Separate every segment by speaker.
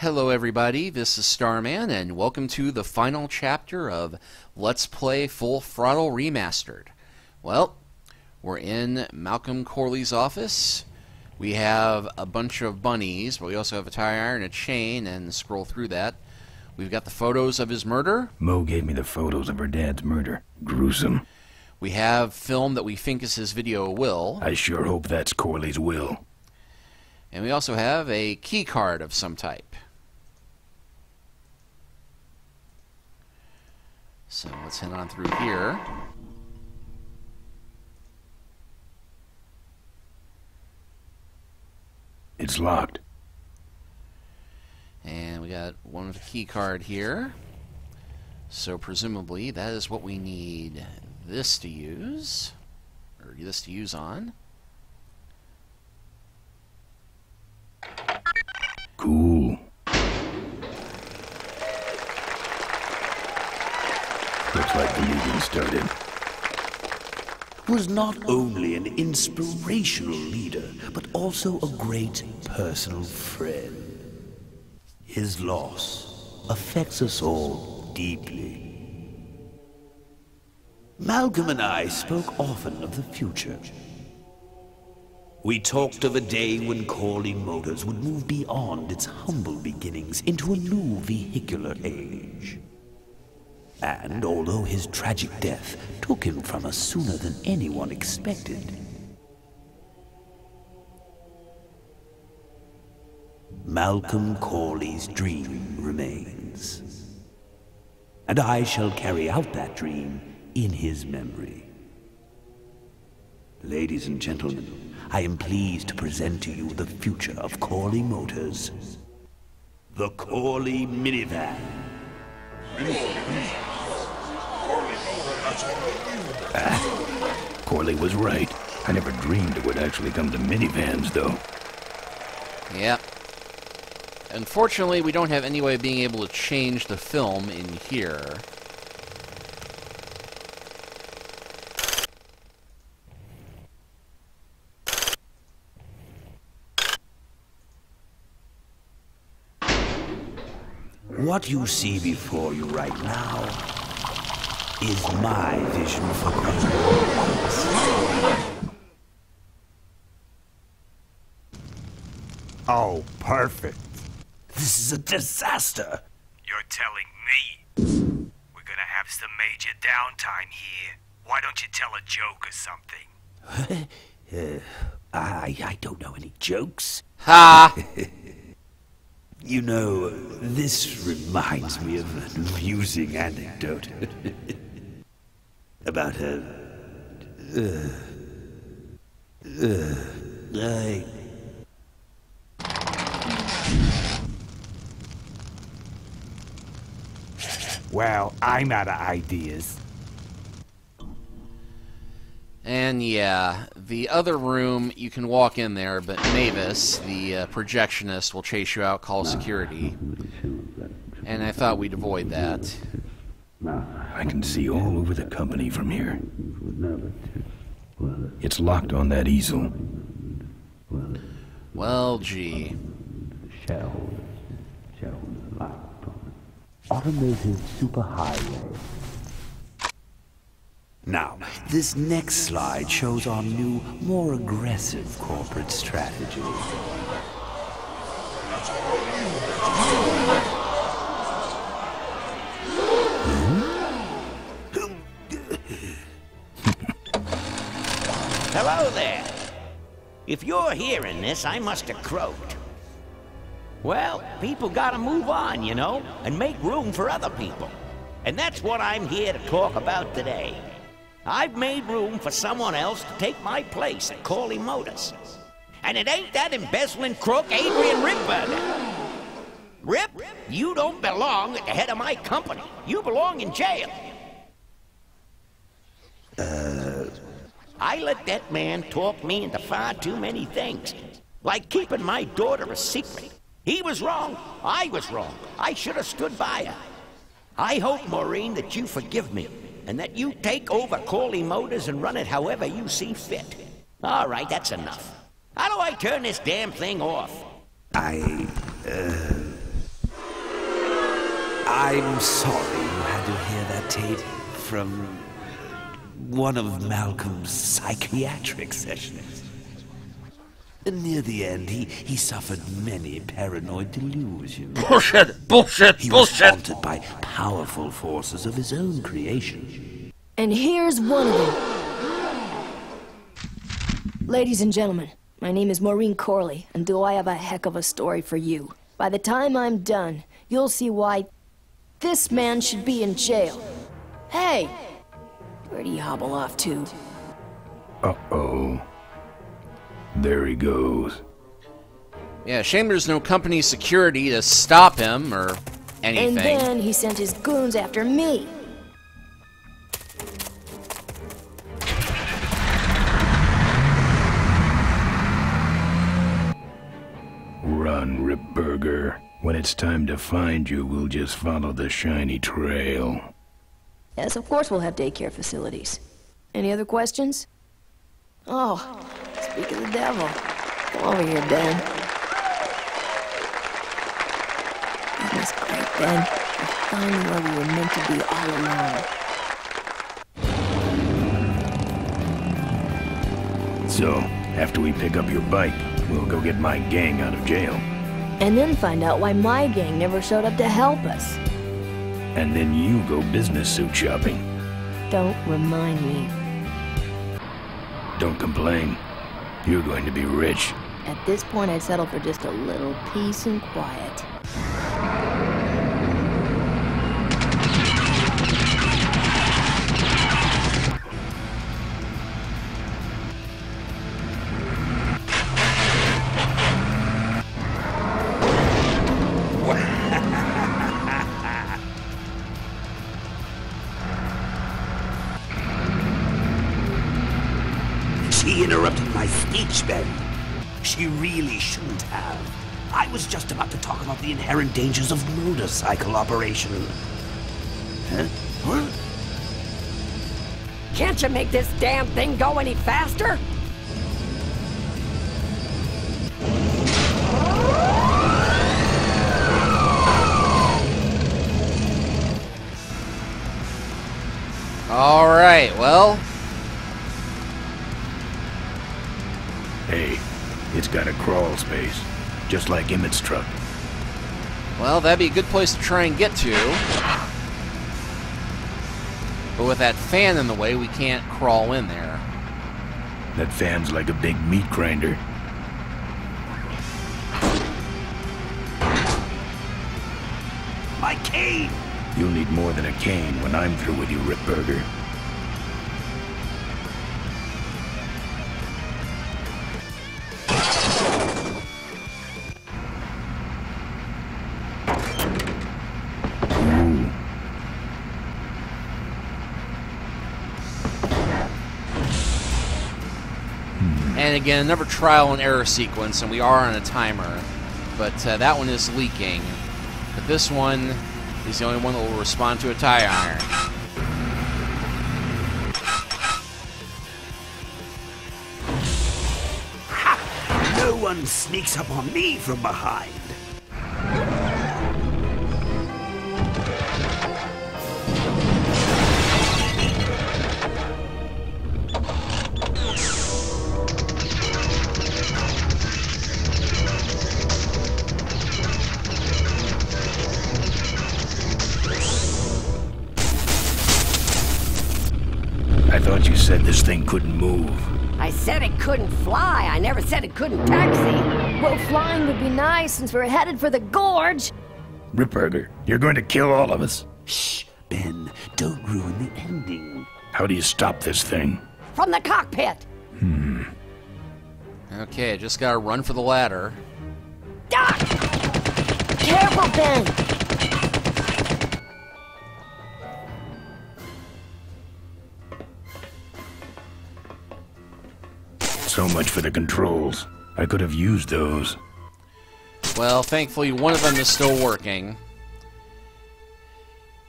Speaker 1: Hello everybody, this is Starman, and welcome to the final chapter of Let's Play Full Throttle Remastered. Well, we're in Malcolm Corley's office. We have a bunch of bunnies, but we also have a tire iron, a chain, and scroll through that. We've got the photos of his murder.
Speaker 2: Mo gave me the photos of her dad's murder. Gruesome.
Speaker 1: We have film that we think is his video will.
Speaker 2: I sure hope that's Corley's will.
Speaker 1: And we also have a key card of some type. So let's head on through here.
Speaker 2: It's locked.
Speaker 1: And we got one with a key card here. So presumably that is what we need this to use. Or this to use on.
Speaker 2: Cool. Looks like the meeting started.
Speaker 3: Was not only an inspirational leader, but also a great personal friend. His loss affects us all deeply. Malcolm and I spoke often of the future. We talked of a day when Corley Motors would move beyond its humble beginnings into a new vehicular age. And although his tragic death took him from us sooner than anyone expected, Malcolm Corley's dream remains. And I shall carry out that dream in his memory. Ladies and gentlemen, I am pleased to present to you the future of Corley Motors. The Corley Minivan.
Speaker 2: Corley was right. I never dreamed it would actually come to minivans, though.
Speaker 1: Yep. Unfortunately, we don't have any way of being able to change the film in here.
Speaker 3: What you see before you right now is my vision for Cornwallis. Oh, perfect. This is a disaster.
Speaker 4: You're telling me we're gonna have some major downtime here. Why don't you tell a joke or something?
Speaker 3: I don't know any jokes.
Speaker 1: Ha!
Speaker 3: You know, this reminds me of an amusing anecdote about
Speaker 4: Well, I'm out of ideas.
Speaker 1: And yeah, the other room, you can walk in there, but Mavis, the projectionist, will chase you out, call security. And I thought we'd avoid that.
Speaker 2: I can see all over the company from here. It's locked on that easel.
Speaker 1: Well, gee.
Speaker 3: automated superhighway. Now, this next slide shows our new, more aggressive corporate strategy.
Speaker 5: Hello there. If you're hearing this, I must have croaked. Well, people gotta move on, you know, and make room for other people. And that's what I'm here to talk about today. I've made room for someone else to take my place at Corley Motors. And it ain't that embezzling crook Adrian Ripburger. Rip, you don't belong at the head of my company. You belong in jail. I let that man talk me into far too many things. Like keeping my daughter a secret. He was wrong. I was wrong. I should have stood by her. I hope, Maureen, that you forgive me. And that you take over Corley Motors and run it however you see fit. All right, that's enough. How do I turn this damn thing off?
Speaker 3: I'm sorry you had to hear that, Tate, from one of Malcolm's psychiatric sessions. Near the end, he suffered many paranoid delusions.
Speaker 1: Bullshit! Bullshit!
Speaker 3: He was haunted by powerful forces of his own creation.
Speaker 6: And here's one of them. Ladies and gentlemen, my name is Maureen Corley, and do I have a heck of a story for you. By the time I'm done, you'll see why this man should be in jail. Hey! Where'd he hobble off to?
Speaker 2: Uh-oh. There he goes.
Speaker 1: Yeah, shame there's no company security to stop him or anything.
Speaker 6: And then he sent his goons after me.
Speaker 2: Run, Ripburger. When it's time to find you, we'll just follow the shiny trail.
Speaker 6: Yes, of course we'll have daycare facilities. Any other questions? Oh, speak of the devil. Come over here, Ben. That was great, Ben. We're finally where we were meant to be all along.
Speaker 2: So, after we pick up your bike, we'll go get my gang out of jail.
Speaker 6: And then find out why my gang never showed up to help us.
Speaker 2: And then you go business suit shopping.
Speaker 6: Don't remind me.
Speaker 2: Don't complain. You're going to be rich.
Speaker 6: At this point, I'd settle for just a little peace and quiet.
Speaker 3: She interrupted my speech, Ben. She really shouldn't have. I was just about to talk about the inherent dangers of motorcycle operation. Huh? What?
Speaker 7: Can't you make this damn thing go any faster?
Speaker 1: All right, well,
Speaker 2: Hey, it's got a crawl space, just like Emmett's truck.
Speaker 1: that'd be a good place to try and get to. But with that fan in the way, we can't crawl in there.
Speaker 2: That fan's like a big meat grinder.
Speaker 3: My cane!
Speaker 2: You'll need more than a cane when I'm through with you, Ripburger.
Speaker 1: And again, another trial and error sequence, and we are on a timer. But that one is leaking. But this one is the only one that will respond to a tire iron.
Speaker 3: Ha! No one sneaks up on me from behind.
Speaker 2: I thought you said this thing couldn't move.
Speaker 7: I said it couldn't fly. I never said it couldn't taxi.
Speaker 6: Well, flying would be nice since we're headed for the gorge.
Speaker 2: Ripburger, you're going to kill all of us.
Speaker 3: Shh, Ben, don't ruin the ending.
Speaker 2: How do you stop this thing?
Speaker 7: From the cockpit.
Speaker 1: Okay, just gotta run for the ladder.
Speaker 7: Ah!
Speaker 6: Careful, Ben.
Speaker 2: So much for the controls. I could have used those.
Speaker 1: Well, thankfully one of them is still working.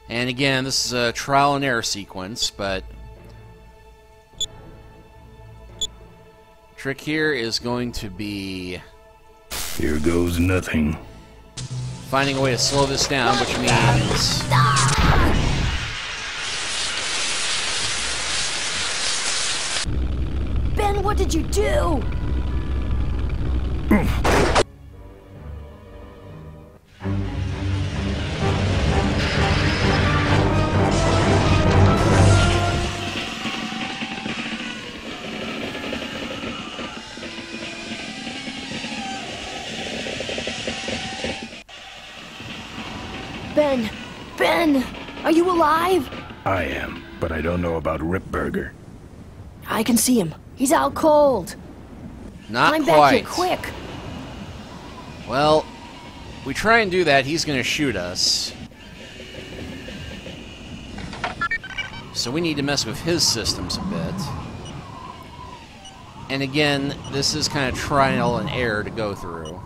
Speaker 1: And again, this is a trial and error sequence, but trick here is going to be
Speaker 2: Here goes nothing.
Speaker 1: finding a way to slow this down, which means...
Speaker 6: Ben, what did you do? Ben, are you alive?
Speaker 2: I am, but I don't know about Ripburger.
Speaker 6: I can see him. He's out cold.
Speaker 1: Not
Speaker 6: Climb
Speaker 1: quite.
Speaker 6: back here, quick.
Speaker 1: Well, we try and do that, he's going to shoot us. So we need to mess with his systems a bit. And again, this is kind of trial and error to go through.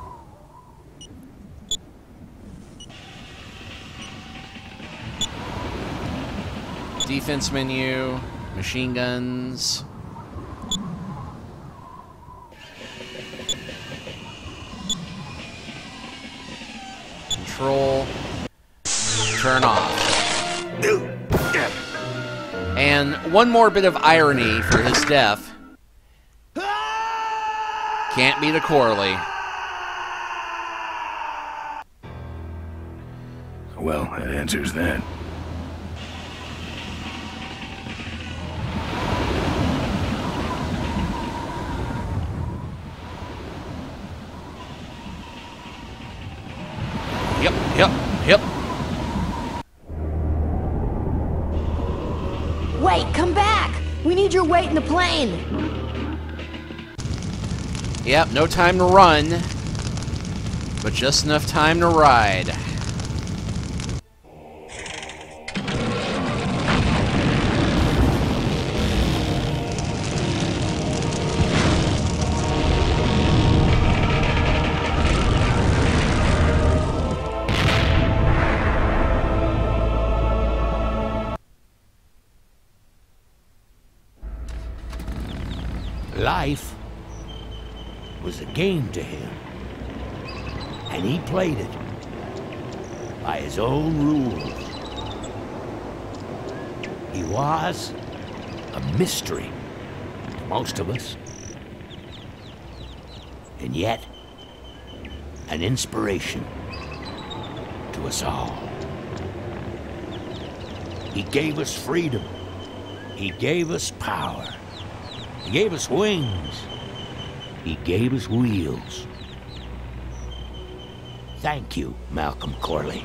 Speaker 1: Defense menu, machine guns. Control. Turn off. And one more bit of irony for his death. Can't beat a Corley.
Speaker 2: Well, that answers that.
Speaker 1: Yep.
Speaker 6: Wait, come back! We need your weight in the plane!
Speaker 1: Yep, no time to run, but just enough time to ride.
Speaker 3: Life was a game to him, and he played it by his own rules. He was a mystery to most of us, and yet an inspiration to us all. He gave us freedom. He gave us power. He gave us wings. He gave us wheels. Thank you, Malcolm Corley,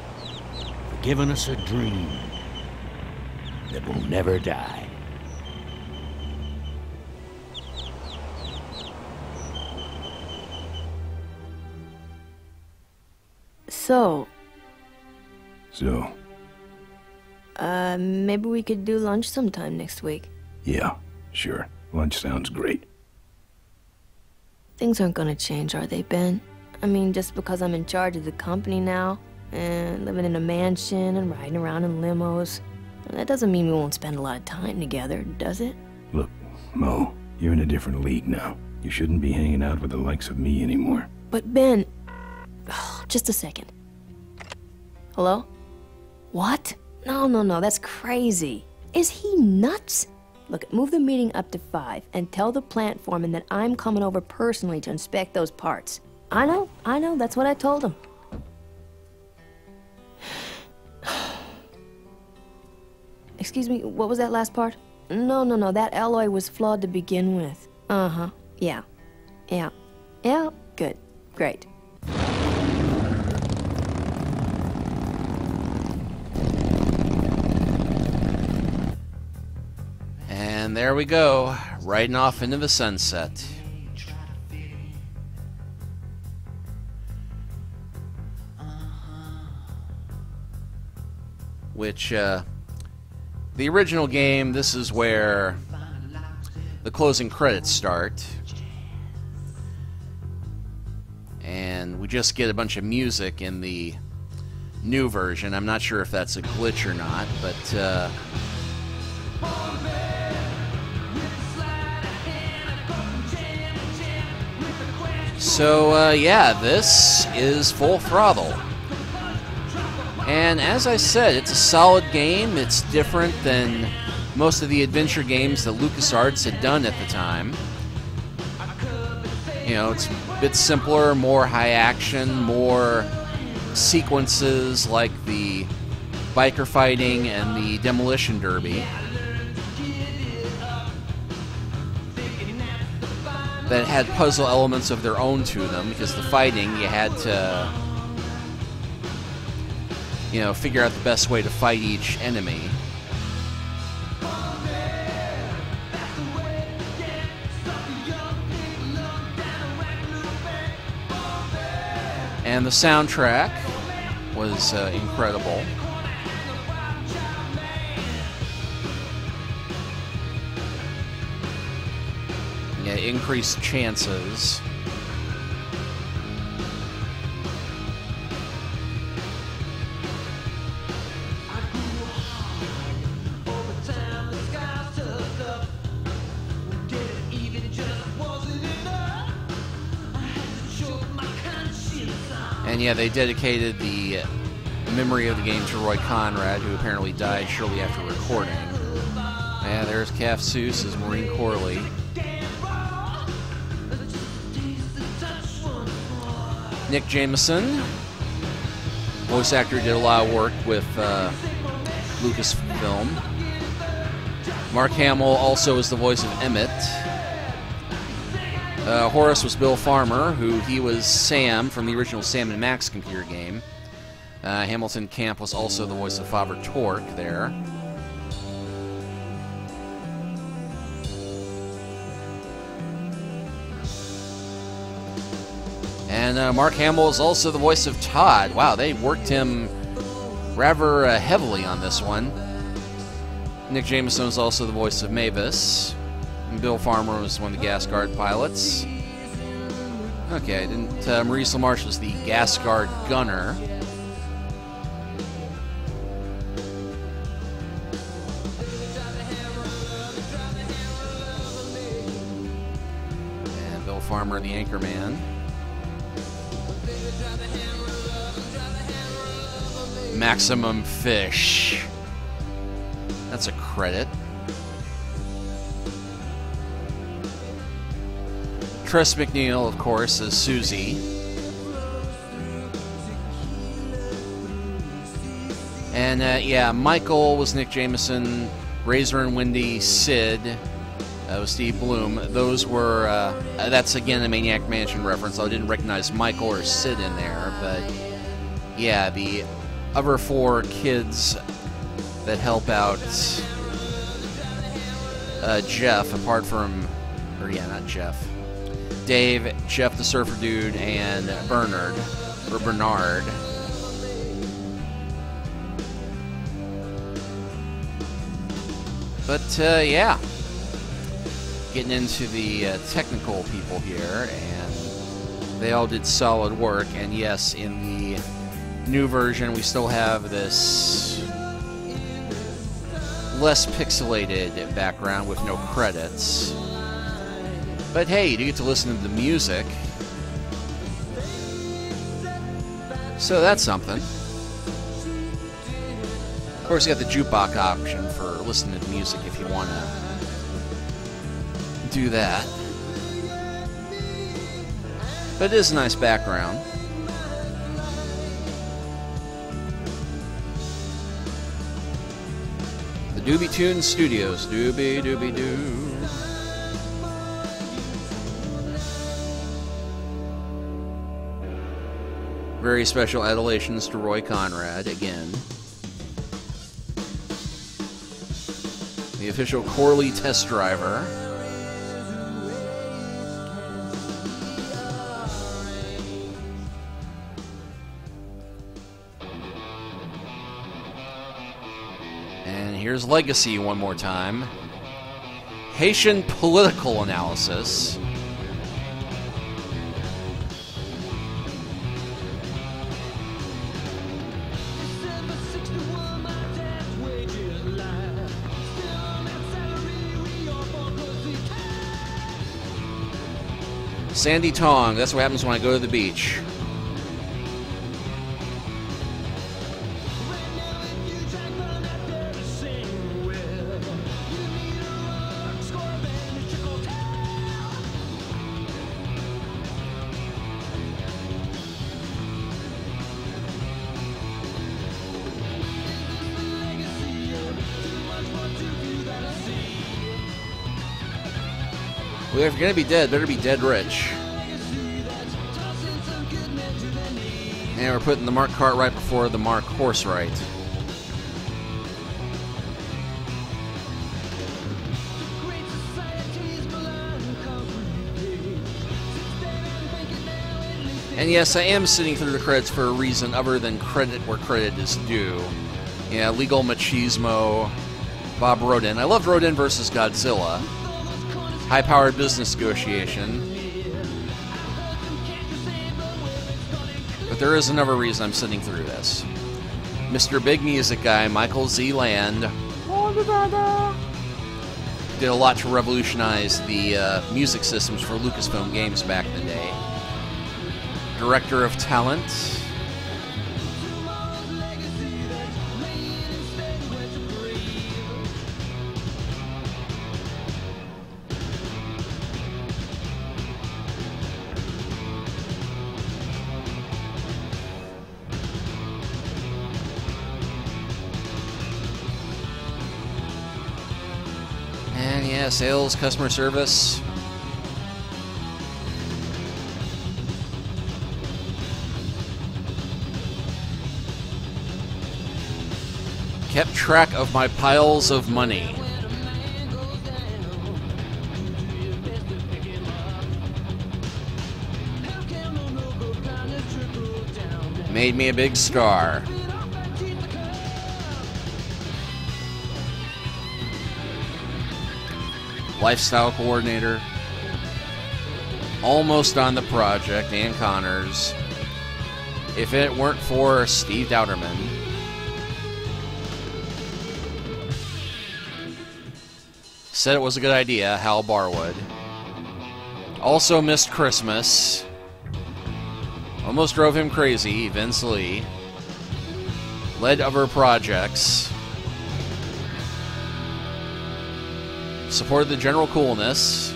Speaker 3: for giving us a dream that will never die.
Speaker 6: So, maybe we could do lunch sometime next week.
Speaker 2: Yeah, sure. Lunch sounds great.
Speaker 6: Things aren't gonna change, are they, Ben? I mean, just because I'm in charge of the company now, and living in a mansion and riding around in limos, that doesn't mean we won't spend a lot of time together, does it?
Speaker 2: Look, Mo, you're in a different league now. You shouldn't be hanging out with the likes of me anymore.
Speaker 6: But Ben... just a second. Hello? What? No, that's crazy. Is he nuts? Look, move the meeting up to 5 and tell the plant foreman that I'm coming over personally to inspect those parts. I know, that's what I told him. Excuse me, what was that last part? No, that alloy was flawed to begin with. Uh-huh, yeah, good, great.
Speaker 1: And there we go, riding off into the sunset. Which, the original game, this is where the closing credits start. And we just get a bunch of music in the new version. I'm not sure if that's a glitch or not, but... So, yeah, this is Full Throttle. And as I said, it's a solid game. It's different than most of the adventure games that LucasArts had done at the time. You know, it's a bit simpler, more high action, more sequences like the biker fighting and the demolition derby that had puzzle elements of their own to them, because the fighting, you had to, you know, figure out the best way to fight each enemy. And the soundtrack was incredible. Yeah, increased chances. And yeah, they dedicated the memory of the game to Roy Conrad, who apparently died shortly after recording. Yeah, there's Calf Seuss as Maureen Corley. Nick Jameson, voice actor, did a lot of work with Lucasfilm. Mark Hamill also is the voice of Emmett. Horace was Bill Farmer, who he was Sam from the original Sam and Max computer game. Hamilton Camp was also the voice of Father Torque there. And Mark Hamill is also the voice of Todd. Wow, they worked him rather heavily on this one. Nick Jameson was also the voice of Mavis. And Bill Farmer was one of the Gas Guard pilots. Okay, Maurice LaMarche was the Gas Guard gunner. And Bill Farmer, the anchorman. Maximum Fish. That's a credit. Tress MacNeille, of course, as Susie. And yeah, Michael was Nick Jameson. Razor and Wendy, Sid was Steve Bloom. Those were, that's again a Maniac Mansion reference. I didn't recognize Michael or Sid in there, but yeah, the other four kids that help out Jeff, apart from, or yeah, not Jeff, Dave, Jeff the Surfer Dude, and Bernard. But yeah, getting into the technical people here, and they all did solid work. And yes, in the new version, we still have this less pixelated background with no credits. But hey, you do get to listen to the music, so that's something. Of course, you got the jukebox option for listening to music if you want to do that. But it is a nice background. The Doobie Tunes Studios. Doobie doobie doo. Very special adulations to Roy Conrad again. The official Corley test driver. And here's Legacy one more time. Haitian political analysis. Sandy Tong, that's what happens when I go to the beach. Well, if you're gonna be dead, better be dead rich. And we're putting the Mark cart right before the Mark horse right. And yes, I am sitting through the credits for a reason other than credit where credit is due. Yeah, legal machismo, Bob Rodin. I loved Rodin versus Godzilla. High-powered business negotiation. But there is another reason I'm sitting through this. Mr. Big Music Guy, Michael Z. Land, did a lot to revolutionize the music systems for Lucasfilm games back in the day. Director of Talent. And yeah, sales, customer service. Kept track of my piles of money. Made me a big star. Lifestyle coordinator. Almost on the project, Ann Connors. If it weren't for Steve Dowderman. Said it was a good idea, Hal Barwood. Also missed Christmas. Almost drove him crazy, Vince Lee. Led other projects. Supported the general coolness.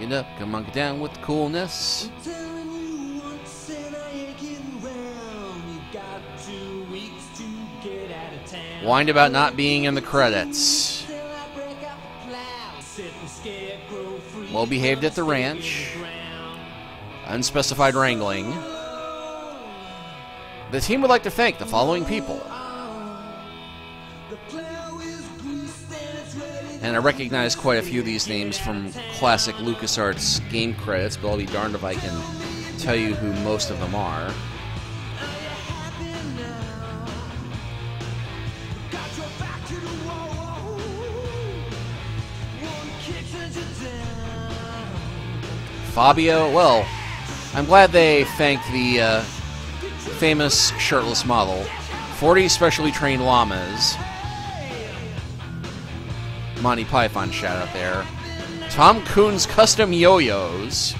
Speaker 1: Get up, come on, get down with the coolness. Whined about not being in the credits. Well behaved at the ranch. Unspecified wrangling. The team would like to thank the following people. And I recognize quite a few of these names from classic LucasArts game credits, but I'll be darned if I can tell you who most of them are. Fabio, well, I'm glad they thanked the famous shirtless model. 40 specially trained llamas. Monty Python shout out there. Tom Coon's custom yo-yos.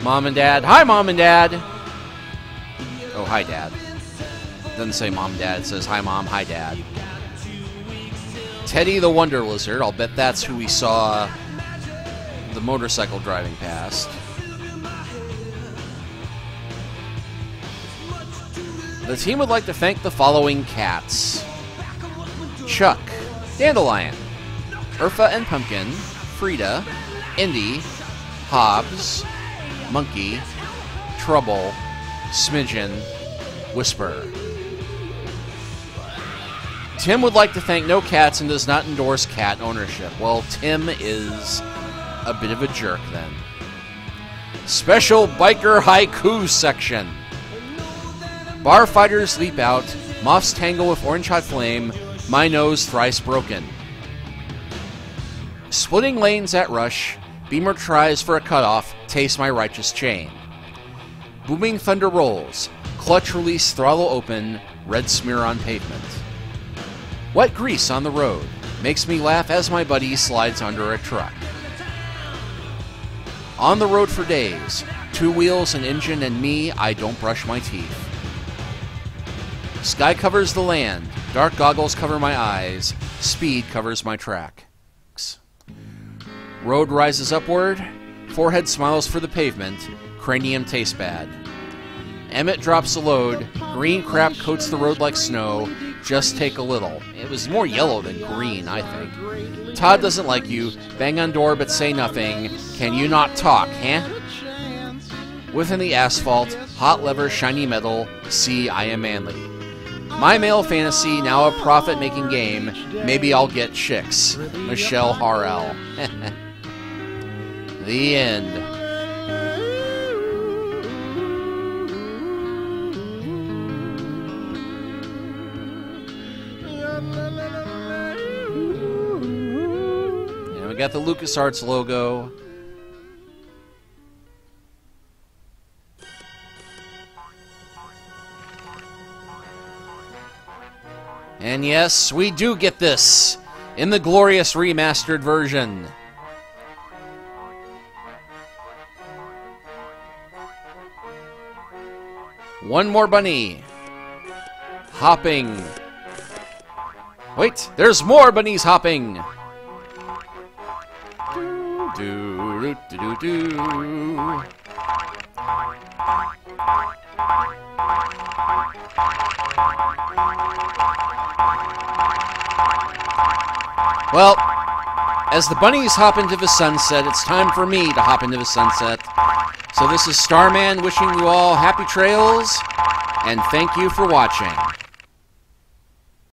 Speaker 1: Mom and Dad. Hi, Mom and Dad. Oh, hi, Dad. Doesn't say Mom and Dad. It says hi, Mom, hi, Dad. Teddy the Wonder Lizard. I'll bet that's who we saw the motorcycle driving past. The team would like to thank the following cats. Chuck, Dandelion, Urfa and Pumpkin, Frida, Indy, Hobbs, Monkey, Trouble, Smidgen, Whisper. Tim would like to thank no cats and does not endorse cat ownership. Well, Tim is a bit of a jerk then. Special Biker Haiku section. Bar fighters leap out. Moths tangle with orange hot flame. My nose thrice broken. Splitting lanes at rush. Beamer tries for a cutoff. Taste my righteous chain. Booming thunder rolls. Clutch release, throttle open. Red smear on pavement. Wet grease on the road. Makes me laugh as my buddy slides under a truck. On the road for days. 2 wheels, an engine, and me, I don't brush my teeth. Sky covers the land. Dark goggles cover my eyes. Speed covers my tracks. Road rises upward. Forehead smiles for the pavement. Cranium tastes bad. Emmett drops a load. Green crap coats the road like snow. Just take a little. It was more yellow than green, I think. Todd doesn't like you. Bang on door but say nothing. Can you not talk, huh? Within the asphalt, hot lever, shiny metal. See, I am manly. My male fantasy, now a profit-making game. Maybe I'll get chicks. Michelle Harrell. The end. And we got the LucasArts logo. And yes, we do get this in the glorious remastered version. One more bunny. Hopping. Wait, there's more bunnies hopping. Do, do, do, do, do. Well, as the bunnies hop into the sunset, it's time for me to hop into the sunset. So this is Starman wishing you all happy trails, and thank you for watching.